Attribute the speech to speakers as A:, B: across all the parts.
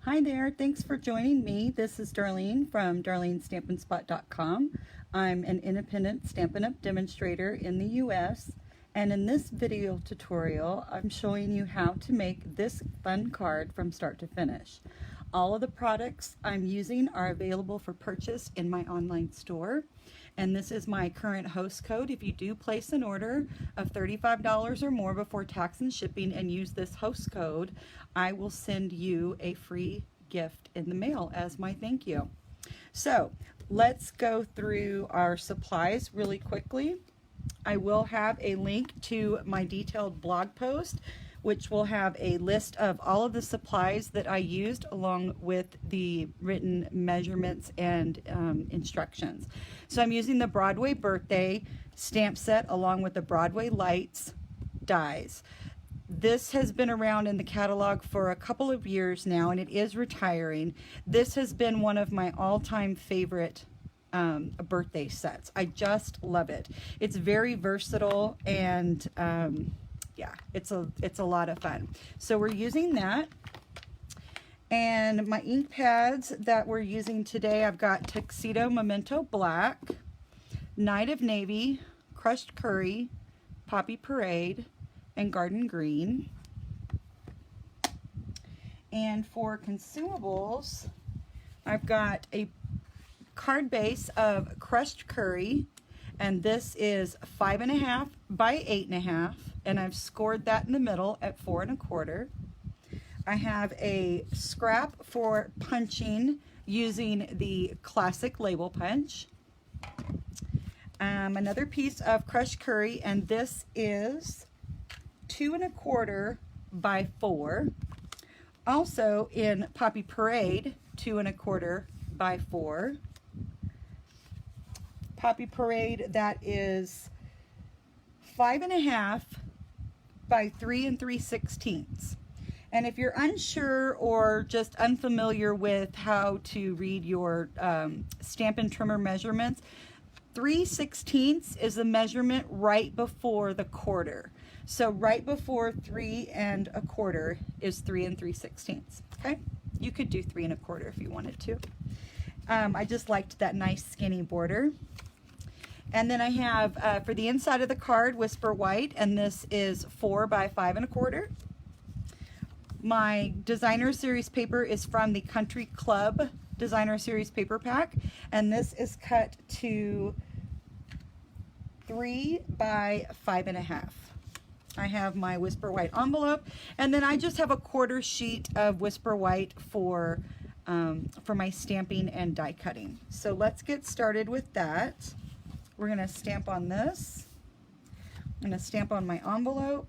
A: Hi there, thanks for joining me. This is Darlene from darlenestampinspot.com. I'm an independent Stampin' Up! Demonstrator in the US, and in this video tutorial I'm showing you how to make this fun card from start to finish. All of the products I'm using are available for purchase in my online store, and this is my current host code. If you do place an order of $35 or more before tax and shipping and use this host code, I will send you a free gift in the mail as my thank you. So let's go through our supplies really quickly. I will have a link to my detailed blog post, which will have a list of all of the supplies that I used along with the written measurements and instructions. So I'm using the Broadway Birthday stamp set along with the Broadway Lights dies. This has been around in the catalog for a couple of years now, and it is retiring. This has been one of my all-time favorite birthday sets. I just love it. It's very versatile, and yeah, it's a lot of fun. So we're using that. And my ink pads that we're using today, I've got Tuxedo Memento Black, Night of Navy, Crushed Curry, Poppy Parade, and Garden Green. And for consumables, I've got a card base of Crushed Curry, and this is 5.5 by 8.5, and I've scored that in the middle at 4 1/4. I have a scrap for punching using the classic label punch. Another piece of Crushed Curry, and this is 2 1/4 by 4. Also in Poppy Parade, 2 1/4 by 4. Poppy Parade, that is 5.5 by 3 3/16. And if you're unsure or just unfamiliar with how to read your Stampin' Trimmer measurements, 3/16 is the measurement right before the quarter. So right before 3 1/4 is 3 3/16. Okay, you could do 3 1/4 if you wanted to. I just liked that nice skinny border. And then I have for the inside of the card, Whisper White, and this is 4 by 5 1/4. My Designer Series paper is from the Country Club Designer Series paper pack, and this is cut to 3 by 5.5. I have my Whisper White envelope, and then I just have a 1/4 sheet of Whisper White for my stamping and die cutting. So let's get started with that. We're going to stamp on this. I'm going to stamp on my envelope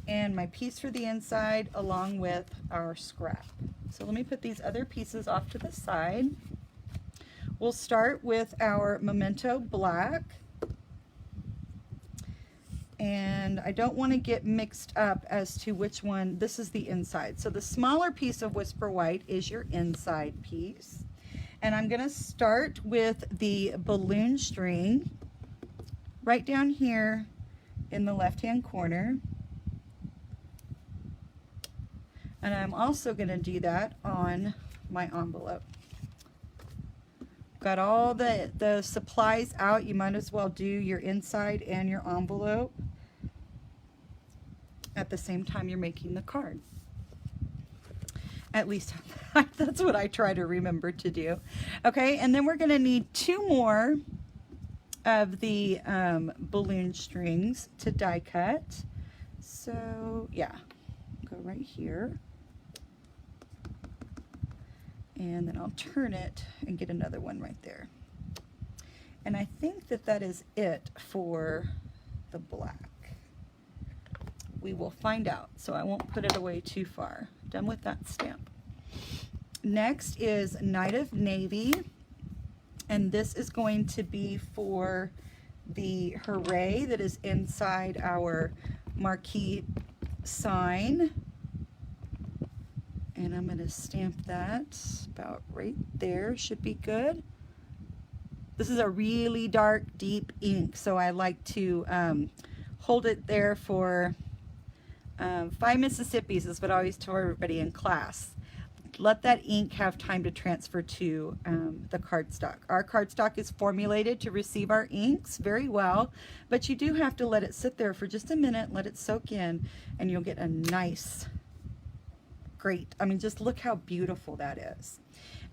A: and my piece for the inside along with our scrap. So let me put these other pieces off to the side. We'll start with our Memento Black. And I don't want to get mixed up as to which one. This is the inside. So the smaller piece of Whisper White is your inside piece. And I'm going to start with the balloon string right down here in the left-hand corner. And I'm also going to do that on my envelope. Got all the supplies out. You might as well do your inside and your envelope at the same time you're making the card. At least that's what I try to remember to do. Okay, and then we're going to need 2 more of the balloon strings to die cut. So yeah, go right here. And then I'll turn it and get another one right there. And I think that is it for the black. We will find out, so I won't put it away too far. Done with that stamp. Next is Night of Navy, and this is going to be for the hooray that is inside our marquee sign. And I'm going to stamp that about right there. Should be good. This is a really dark, deep ink, so I like to hold it there for 5 Mississippis is what I always tell everybody in class. let that ink have time to transfer to the cardstock. Our cardstock is formulated to receive our inks very well, but you do have to let it sit there for just a minute, let it soak in, and you'll get a nice, great, I mean, just look how beautiful that is.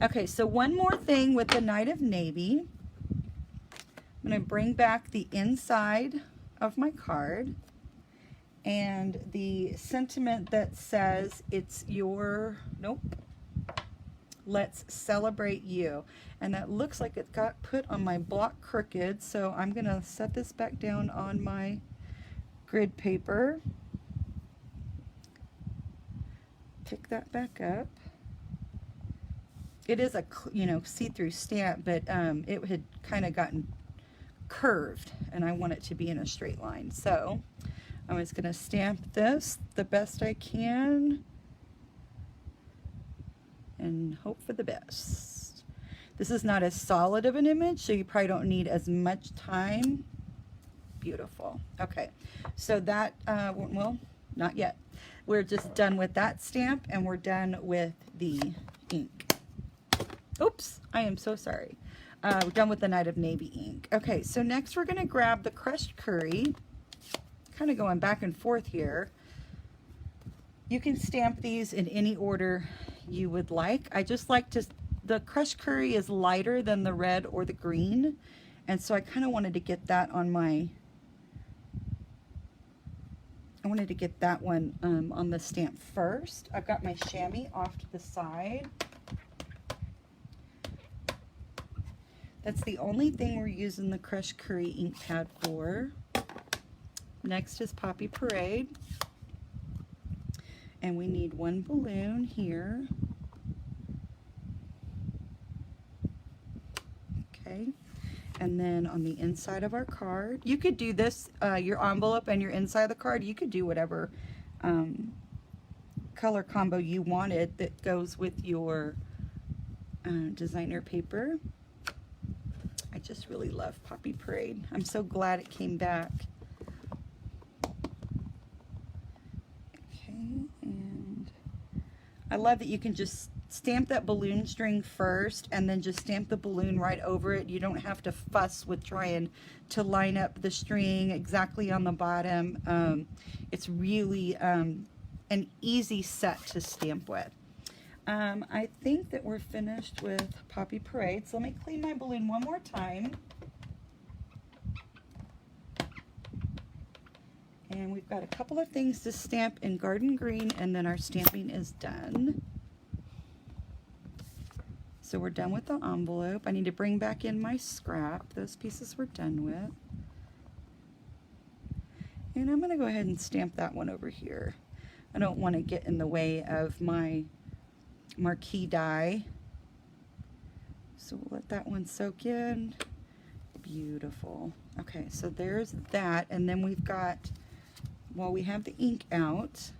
A: Okay, so one more thing with the Night of Navy. I'm going to bring back the inside of my card and the sentiment that says it's your, nope, let's celebrate you. And that looks like it got put on my block crooked, so I'm going to set this back down on my grid paper. Pick that back up. It is a, you know, see-through stamp, but it had kind of gotten curved and I want it to be in a straight line. So I'm just going to stamp this the best I can and hope for the best. This is not as solid of an image, so you probably don't need as much time. Beautiful. Okay, so that, well, not yet. We're just done with that stamp and we're done with the ink. Oops, I am so sorry. We're done with the Night of Navy ink. Okay, so next we're going to grab the crushed curry. Kind of going back and forth here. You can stamp these in any order you would like. I just like to, the crushed curry is lighter than the red or the green, and so I kind of wanted to get that on my, I wanted to get that one on the stamp first. I've got my chamois off to the side. That's the only thing we're using the crushed curry ink pad for. Next is Poppy Parade. And we need one balloon here. Okay. And then on the inside of our card, you could do this, your envelope and your inside of the card, you could do whatever color combo you wanted that goes with your designer paper. I just really love Poppy Parade. I'm so glad it came back. Okay, and I love that you can just stamp that balloon string first and then just stamp the balloon right over it. You don't have to fuss with trying to line up the string exactly on the bottom. It's really an easy set to stamp with. I think that we're finished with Poppy Parade, so let me clean my balloon one more time. And we've got a couple of things to stamp in Garden Green, and then our stamping is done. So we're done with the envelope. I need to bring back in my scrap. Those pieces we're done with. And I'm going to go ahead and stamp that one over here. I don't want to get in the way of my marquee die. So we'll let that one soak in. Beautiful. Okay, so there's that. And then we've got, while we have the ink out,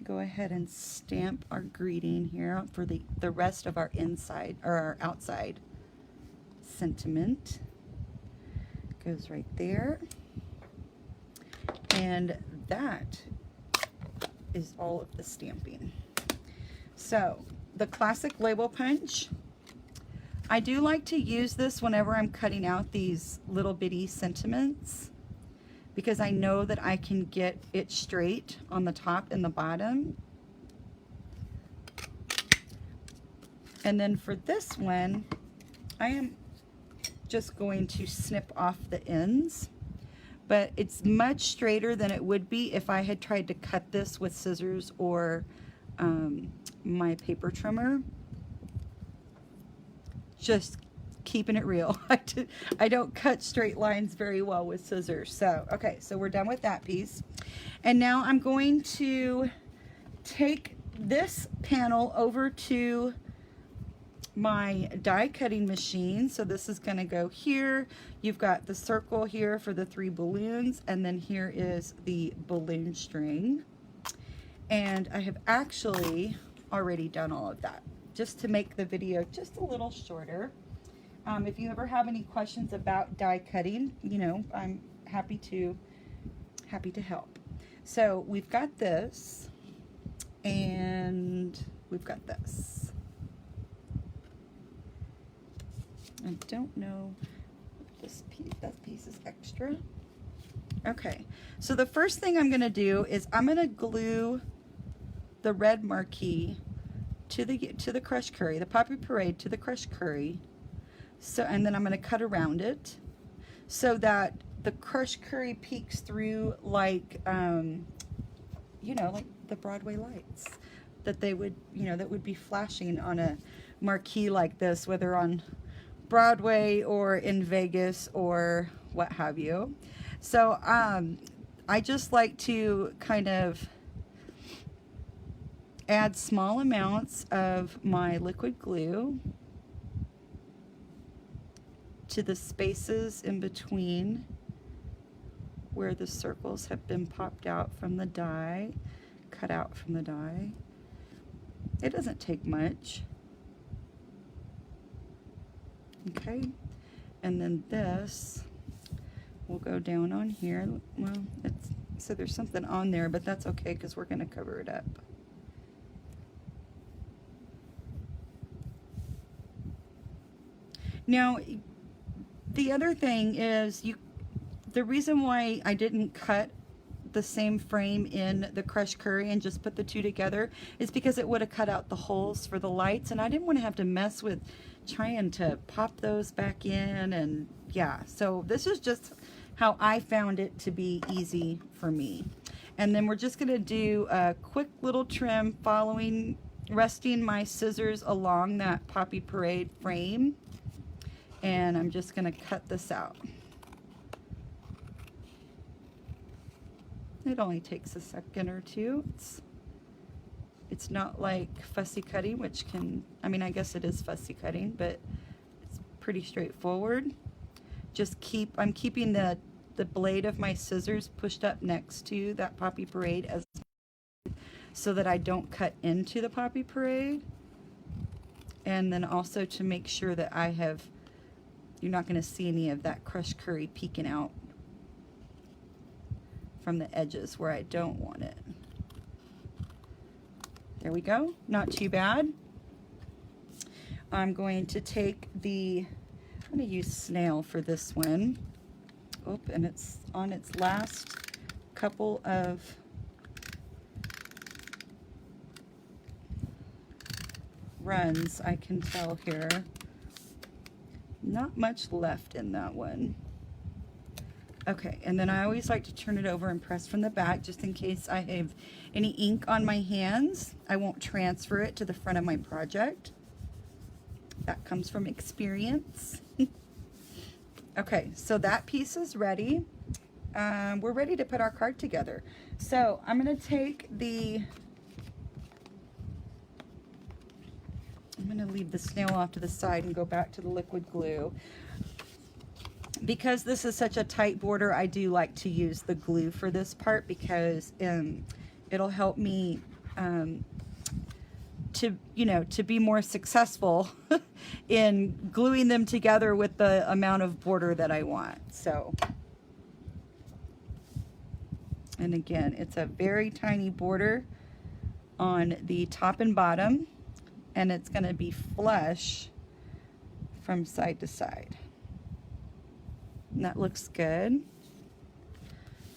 A: go ahead and stamp our greeting here for the rest of our inside, or our outside sentiment. Goes right there. And that is all of the stamping. So, the classic label punch. I do like to use this whenever I'm cutting out these little bitty sentiments, because I know that I can get it straight on the top and the bottom. And then for this one, I am just going to snip off the ends, but it's much straighter than it would be if I had tried to cut this with scissors or my paper trimmer. Just keeping it real. I don't cut straight lines very well with scissors. So, okay, so we're done with that piece. And now I'm going to take this panel over to my die cutting machine. So this is going to go here. You've got the circle here for the 3 balloons, and then here is the balloon string. And I have actually already done all of that, just to make the video just a little shorter. If you ever have any questions about die cutting, you know, I'm happy to help. So we've got this, and we've got this. I don't know if this piece, that piece is extra. Okay, so the first thing I'm gonna do is I'm gonna glue the red marquee to the crushed curry, the Poppy Parade to the crushed curry. So, and then I'm gonna cut around it so that the crushed curry peeks through like, you know, like the Broadway lights that they would, you know, that would be flashing on a marquee like this, whether on Broadway or in Vegas or what have you. So I just like to kind of add small amounts of my liquid glue to the spaces in between where the circles have been popped out from the die, cut out from the die. It doesn't take much. Okay, and then this will go down on here. Well, it's, so there's something on there, but that's okay because we're going to cover it up. Now, the other thing is, the reason why I didn't cut the same frame in the crushed curry and just put the two together is because it would have cut out the holes for the lights, and I didn't want to have to mess with trying to pop those back in. And yeah, so this is just how I found it to be easy for me. And then we're just going to do a quick little trim resting my scissors along that Poppy Parade frame. And I'm just going to cut this out. It only takes a second or two. It's not like fussy cutting, which can, I mean, I guess it is fussy cutting, but it's pretty straightforward. I'm keeping the blade of my scissors pushed up next to that Poppy Parade so that I don't cut into the Poppy Parade. And then also to make sure that you're not going to see any of that crushed curry peeking out from the edges where I don't want it. There we go, not too bad. I'm going to take I'm going to use snail for this one. Oh, and it's on its last couple of runs, I can tell here. Not much left in that one. Okay, and then I always like to turn it over and press from the back just in case I have any ink on my hands. I won't transfer it to the front of my project. That comes from experience. Okay, so that piece is ready. We're ready to put our card together. So I'm going to take I'm going to leave the snail off to the side and go back to the liquid glue. Because this is such a tight border, I do like to use the glue for this part because it'll help me to be more successful in gluing them together with the amount of border that I want. So, and again, it's a very tiny border on the top and bottom, and it's going to be flush from side to side. And that looks good.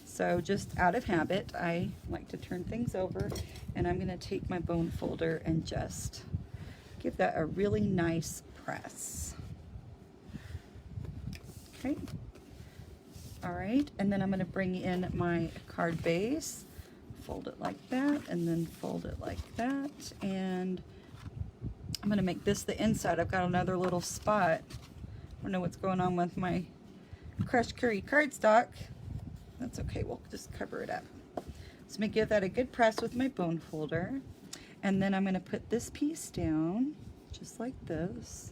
A: So just out of habit, I like to turn things over, and I'm going to take my bone folder and just give that a really nice press. Okay. All right, and then I'm going to bring in my card base, fold it like that, and then fold it like that, and I'm going to make this the inside. I've got another little spot. I don't know what's going on with my crushed curry cardstock. That's okay, we'll just cover it up. So I'm going to give that a good press with my bone folder, and then I'm going to put this piece down just like this.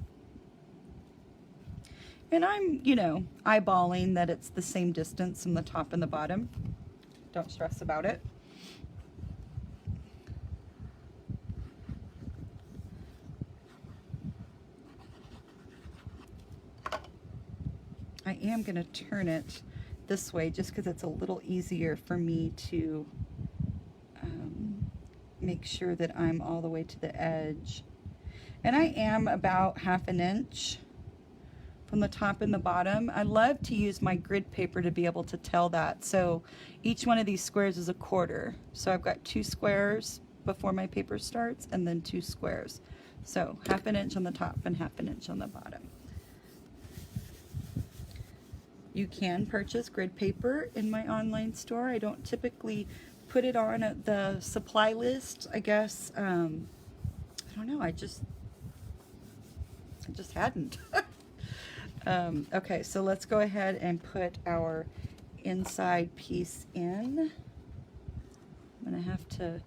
A: And I'm, eyeballing that it's the same distance from the top and the bottom. Don't stress about it. I am going to turn it this way just because it's a little easier for me to make sure that I'm all the way to the edge. And I am about 1/2 inch from the top and the bottom. I love to use my grid paper to be able to tell that. So each one of these squares is 1/4. So I've got 2 squares before my paper starts, and then 2 squares. So 1/2 inch on the top and 1/2 inch on the bottom. You can purchase grid paper in my online store. I don't typically put it on the supply list. I guess, I don't know, I just hadn't. Okay, so let's go ahead and put our inside piece in. I'm gonna have to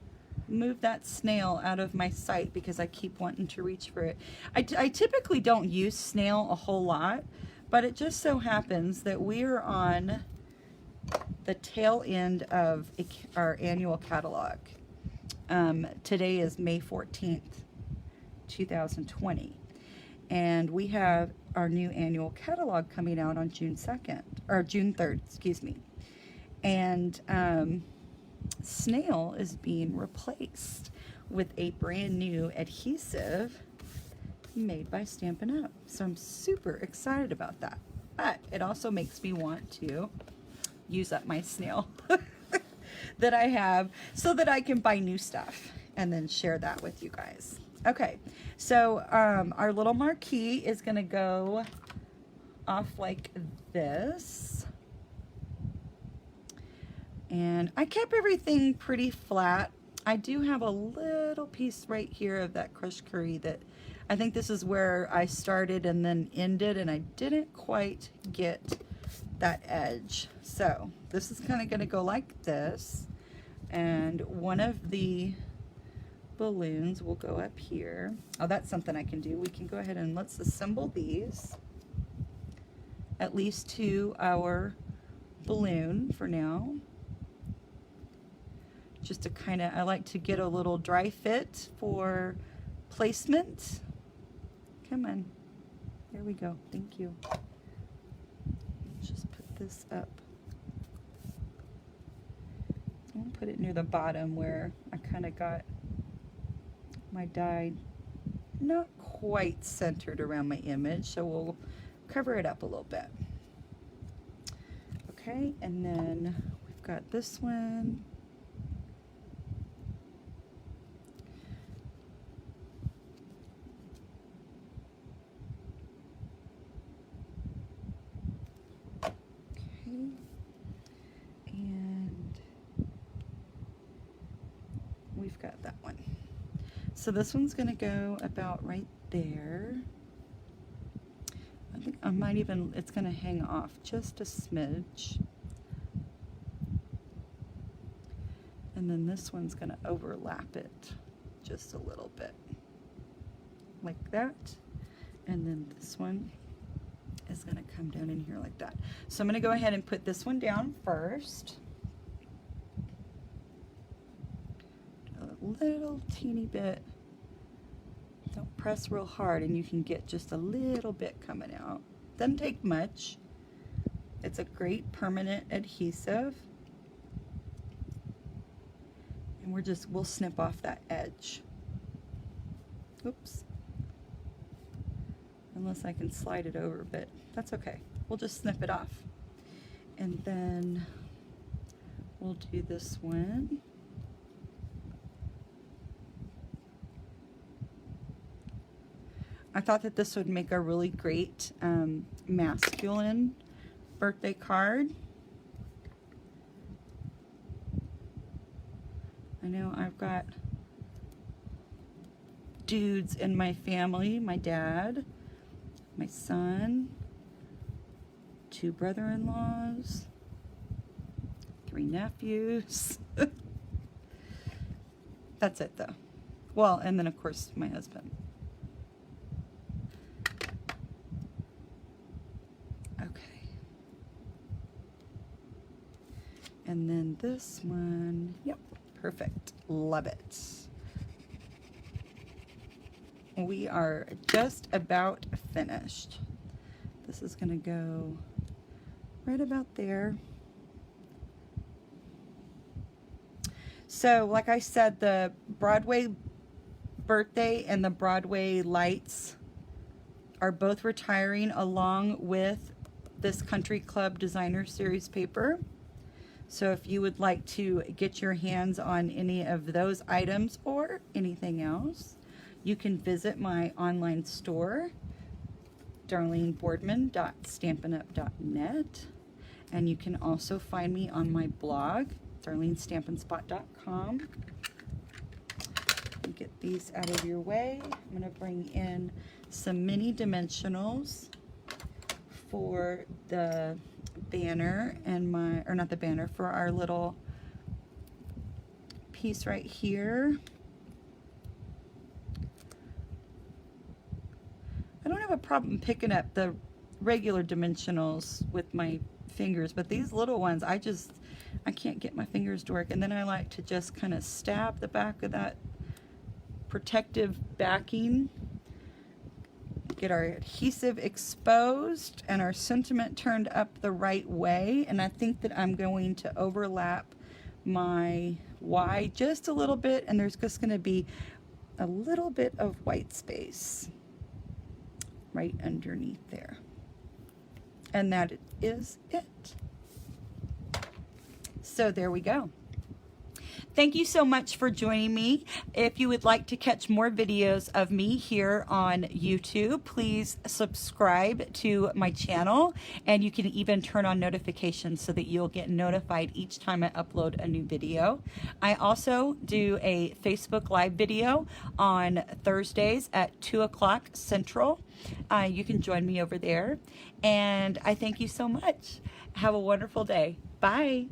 A: move that snail out of my sight because I keep wanting to reach for it. I typically don't use snail a whole lot, but it just so happens that we're on the tail end of our annual catalog. Today is May 14th, 2020. And we have our new annual catalog coming out on June 2nd, or June 3rd, excuse me. And snail is being replaced with a brand new adhesive made by Stampin' Up. So I'm super excited about that. But it also makes me want to use up my snail that I have so that I can buy new stuff and then share that with you guys. Okay, so our little marquee is gonna go off like this. And I kept everything pretty flat. I do have a little piece right here of that crushed curry that I think this is where I started and then ended, and I didn't quite get that edge. So this is kind of going to go like this, and one of the balloons will go up here. Oh, that's something I can do. We can go ahead and let's assemble these, at least to our balloon for now. Just to kind of, I like to get a little dry fit for placement. Come on, there we go, thank you. Just put this up. I'll put it near the bottom where I kind of got my die not quite centered around my image, so we'll cover it up a little bit. Okay, and then we've got this one. Got that one. So this one's gonna go about right there. I think I might even, it's gonna hang off just a smidge. And then this one's gonna overlap it just a little bit. Like that. And then this one is gonna come down in here like that. So I'm gonna go ahead and put this one down first. Little teeny bit. Don't press real hard and you can get just a little bit coming out. Doesn't take much. It's a great permanent adhesive. And we'll snip off that edge. Oops. Unless I can slide it over, but that's okay. We'll just snip it off. And then we'll do this one. I thought that this would make a really great masculine birthday card. I know I've got dudes in my family, my dad, my son, 2 brother-in-laws, 3 nephews. That's it though. Well, and then of course my husband. And then this one, yep, perfect, love it. We are just about finished. This is gonna go right about there. So like I said, the Broadway Birthday and the Broadway Lights are both retiring, along with this Country Club Designer Series paper. So if you would like to get your hands on any of those items or anything else, you can visit my online store, darleneboardman.stampinup.net, and you can also find me on my blog, darlenestampinspot.com. Get these out of your way. I'm going to bring in some mini dimensionals for the banner and not the banner, for our little piece right here. I don't have a problem picking up the regular dimensionals with my fingers, but these little ones, I can't get my fingers to work. And then I like to just kind of stab the back of that protective backing, get our adhesive exposed and our sentiment turned up the right way. And I think that I'm going to overlap my Y just a little bit, and there's just going to be a little bit of white space right underneath there. And that is it. So there we go. Thank you so much for joining me. If you would like to catch more videos of me here on YouTube, please subscribe to my channel, and you can even turn on notifications so that you'll get notified each time I upload a new video. I also do a Facebook Live video on Thursdays at 2 o'clock Central. You can join me over there, and I thank you so much. Have a wonderful day. Bye.